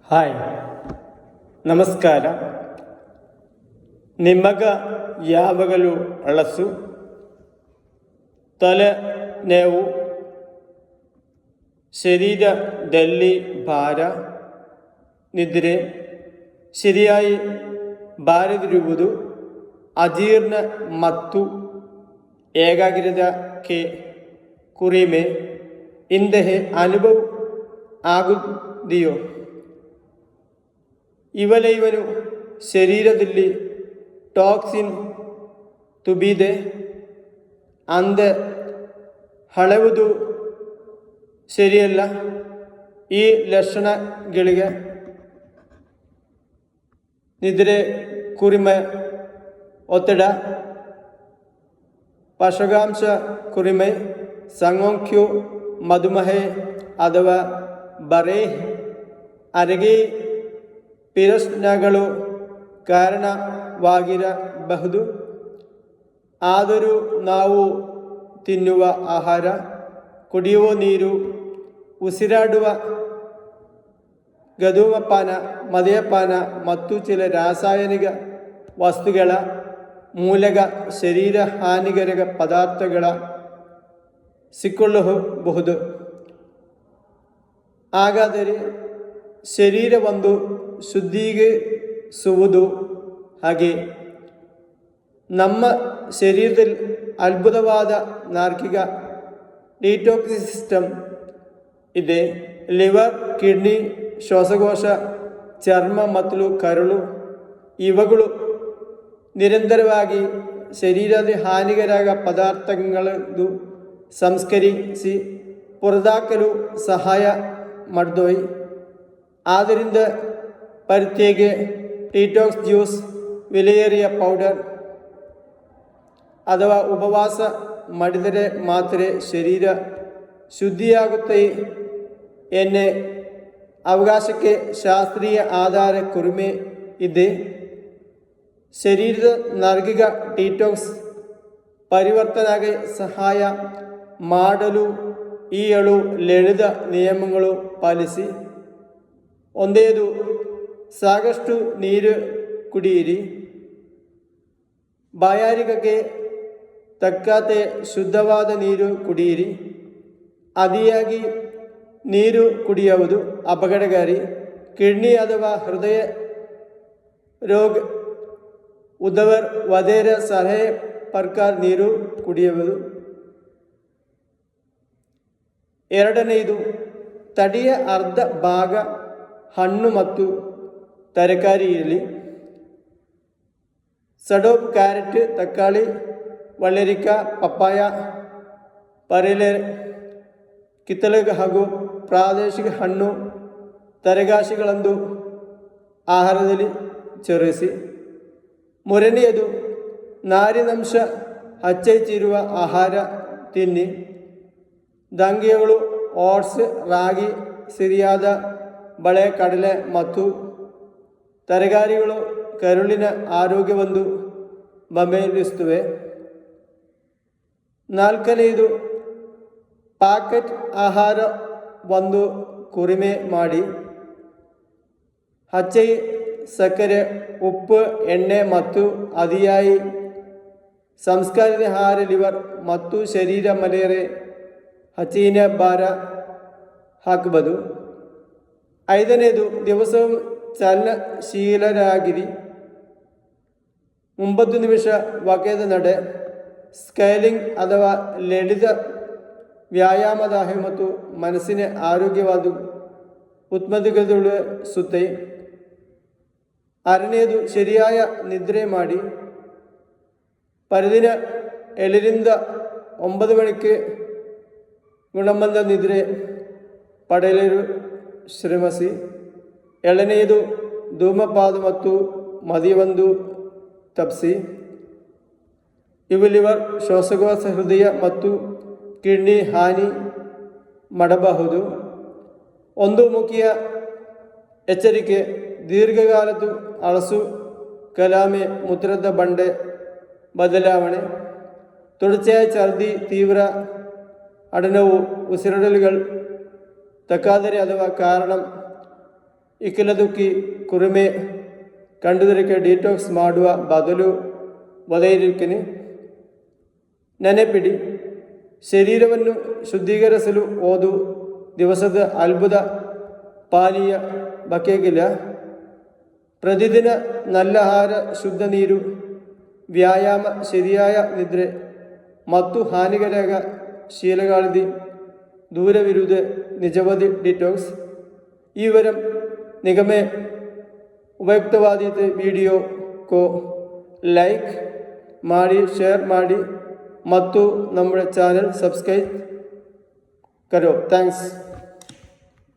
Hi, ನಮಸ್ಕಾರ. ನಿಮಗ ಯಾವಾಗಲೂ ಅಳಸು, ತಲೆನೋವು, ಶರೀರದಲ್ಲಿ ಭಾರ, ನಿದ್ರೆ ಸರಿಯಾಗಿ ಬಾರದಿರುವುದು, ಅಜೀರ್ಣ ಮತ್ತು ಏಕಾಗ್ರತೆ ಕುರಿಮೆ ಇಂತಹ ಅನುಭವ ಆಗುವುದೆಯೋ? ಇವನು ಶರೀರದಲ್ಲಿ ಟಾಕ್ಸಿನ್ ತುಂಬಿದೆ ಅಂದ ಹಳೆಯುವುದು ಸರಿಯಲ್ಲ. ಈ ಲಕ್ಷಣಗಳಿಗೆ ನಿದ್ರೆ, ಕುರಿಮೆ, ಒತ್ತಡ, ಪೋಷಕಾಂಶ ಕುರಿಮೆ, ಸಂಗೋಕ್ಯು, ಮಧುಮೇಹ ಅಥವಾ ಬರೆ ಅರಗಿ ಪ್ರಶ್ನೆಗಳು ಕಾರಣವಾಗಿರಬಹುದು. ಆದರೂ ನಾವು ತಿನ್ನುವ ಆಹಾರ, ಕುಡಿಯುವ ನೀರು, ಉಸಿರಾಡುವ ಧೂಮಪಾನ, ಮದ್ಯಪಾನ ಮತ್ತು ಚಿಲ ರಾಸಾಯನಿಕ ವಸ್ತುಗಳ ಮೂಲಕ ಶರೀರ ಹಾನಿಕಾರಕ ಪದಾರ್ಥಗಳ ಸಿಕ್ಕೊಳ್ಳಬಹುದು. ಹಾಗಾದರೆ ಶರೀರವೊಂದು ಶುದ್ಧಿಗೊಳಿಸುವುದು ಹಾಗೆ. ನಮ್ಮ ಶರೀರದಲ್ಲಿ ಅದ್ಭುತವಾದ ನೈಸರ್ಗಿಕ ಡಿಟಾಕ್ಸ್ ಸಿಸ್ಟಮ್ ಇದೆ. ಲಿವರ್, ಕಿಡ್ನಿ, ಶ್ವಾಸಕೋಶ, ಚರ್ಮ ಮತ್ತು ಕರುಳು ಇವುಗಳು ನಿರಂತರವಾಗಿ ಶರೀರದ ಹಾನಿಕಾರಕ ಪದಾರ್ಥಗಳನ್ನು ಸಂಸ್ಕರಿಸಿ ಹೊರಹಾಕಲು ಸಹಾಯ ಮಾಡುತ್ತವೆ. ಆದ್ದರಿಂದ ಪ್ರತ್ಯೇಕ ಡಿಟಾಕ್ಸ್ ಜ್ಯೂಸ್, ವಿಲೇರಿಯ ಪೌಡರ್ ಅಥವಾ ಉಪವಾಸ ಮಾಡಿದರೆ ಮಾತ್ರ ಶರೀರ ಶುದ್ಧಿಯಾಗುತ್ತೆ ಎನ್ನುವ ಅವಕಾಶಕ್ಕೆ ಶಾಸ್ತ್ರೀಯ ಆಧಾರ ಕುರಿಮೆ ಇದೆ. ಶರೀರದ ನೈಸರ್ಗಿಕ ಡಿಟಾಕ್ಸ್ ಪರಿವರ್ತನೆಗೆ ಸಹಾಯ ಮಾಡಲು ಈ 7 ಲಲಿತ ನಿಯಮಗಳು ಪಾಲಿಸಿ. ಒಂದೇದು, ಸಾಕಷ್ಟು ನೀರು ಕುಡಿಯಿರಿ. ಬಾಯಾರಿಕೆಗೆ ತಕ್ಕಂತೆ ಶುದ್ಧವಾದ ನೀರು ಕುಡಿಯಿರಿ. ಅತಿಯಾಗಿ ನೀರು ಕುಡಿಯುವುದು ಅಪಕಟಕಾರಿ. ಕಿಡ್ನಿ ಅಥವಾ ಹೃದಯ ರೋಗ ಉದ್ದವರ ವೈದ್ಯರ ಸಲಹೆ ಪ್ರಕಾರ ನೀರು ಕುಡಿಯುವುದು. ಎರಡನೆಯದು, ತಡಿಯ ಅರ್ಧ ಭಾಗ ಹಣ್ಣು ಮತ್ತು ತರಕಾರಿ ಇರಲಿ. ಸಡೋಪ್, ಕ್ಯಾರೆಟ್, ತರಕಾರಿ, ವಳ್ಳರಿಕಾಯಿ, ಪಪ್ಪಾಯ, ಪೇರಲೆ, ಕಿತ್ತಳೆ ಹಾಗೂ ಪ್ರಾದೇಶಿಕ ಹಣ್ಣು ತರಕಾರಿಗಳನ್ನು ಆಹಾರದಲ್ಲಿ ಸೇರಿಸಿ. ಮೂರನೆಯದು, ನಾರಿನಂಶ ಹೆಚ್ಚಿರುವ ಆಹಾರ ತಿನ್ನಿ. ಧಾನ್ಯಗಳು, ಓಟ್ಸ್, ರಾಗಿ, ಸಿರಿಯಾದ ಬೇಳೆ, ಕಡಲೆ ಮತ್ತು ತರಕಾರಿಗಳು ಕರುಳಿನ ಆರೋಗ್ಯವನ್ನು ಬೆಂಬಲಿಸುತ್ತವೆ. ನಾಲ್ಕನೆಯದು, ಪ್ಯಾಕೆಟ್ ಆಹಾರವನ್ನು ಕಡಿಮೆ ಮಾಡಿ. ಹೆಚ್ಚು ಸಕ್ಕರೆ, ಉಪ್ಪು, ಎಣ್ಣೆ ಮತ್ತು ಅತಿಯಾಗಿ ಸಂಸ್ಕರಿಸಿದ ಆಹಾರ ಲಿವರ್ ಮತ್ತು ಶರೀರ ಮೇಲೆ ಹೆಚ್ಚಿನ ಭಾರ ಹಾಕಬಹುದು. ಐದನೇದು, ದಿವಸವೂ ಚಲನಶೀಲರಾಗಿರಿ. 9 ನಿಮಿಷ ವಾಕ್ಯದ ನಡೆ, ಸ್ಕೈಲಿಂಗ್ ಅಥವಾ ಲಲಿತ ವ್ಯಾಯಾಮದಾಹ ಮತ್ತು ಮನಸ್ಸಿನ ಆರೋಗ್ಯವಾದ ಉತ್ಪಾದಕಗೊಳಿಸುತ್ತೆ. ಆರನೆಯದು, ಸರಿಯಾದ ನಿದ್ರೆ ಮಾಡಿ. ಪ್ರತಿದಿನ 7 ರಿಂದ 9 ಗಂಟೆ ಗುಣಮಟ್ಟದ ನಿದ್ರೆ ಪಡೆಯಲು ಶ್ರಮಿಸಿ. ಏಳನೆಯದು, ಧೂಮಪಾನ ಮತ್ತು ಮದ್ಯವನ್ನು ತಪ್ಪಿಸಿ. ಇವು ಲಿವರ್, ಶ್ವಾಸಕೋಶ, ಹೃದಯ ಮತ್ತು ಕಿಡ್ನಿ ಹಾನಿ ಮಾಡಬಹುದು. ಒಂದು ಮುಖ್ಯ ಎಚ್ಚರಿಕೆ, ದೀರ್ಘಕಾಲದ ಅಳಸು, ಕಲಾಮೆ, ಮೂತ್ರದ ಬಂಡೆ ಬದಲಾವಣೆ, തുടർച്ചയായ ഛർദി, തീവ്ര അടനവും ഉസിരടലുകൾ തക്കാതര അഥവാ കാരണം ಇಕ್ಕಲದುಕ್ಕಿ ಕುರಿಮೆ ಕಂಡುದರಿಕೆ ಡಿಟಾಕ್ಸ್ ಮಾಡುವ ಬದಲು ಒದೆಯಿರಿಕೆನೆ ನೆನಪಿಡಿ, ಶರೀರವನ್ನು ಶುದ್ಧೀಕರಿಸಲು ಓದು ದಿವಸದ ಅದ್ಭುತ ಪಾನೀಯ ಬಗೆಗಿಲ್ಲ. ಪ್ರತಿದಿನ നല്ല ಆಹಾರ, ಶುದ್ಧ ನೀರು, ವ್ಯಾಯಾಮ, ശരിയായ ನಿದ್ರೆ ಮತ್ತು ಹಾನಿಕಾರಕ ಶೀಲಗಳಿಂದ ದೂರವಿರುವುದು ನಿಜವಾದ ಡಿಟಾಕ್ಸ್. ಈ ವಿವರ ನಿಮಗೆ ಉಪಯುಕ್ತವಾದ ವಿಡಿಯೋ ಕೋ ಲೈಕ್ ಮಾಡಿ, ಶೇರ್ ಮಾಡಿ ಮತ್ತು ನಮ್ಮ ಚಾನೆಲ್ ಸಬ್ಸ್ಕ್ರೈಬ್ ಕರೋ. ಥ್ಯಾಂಕ್ಸ್.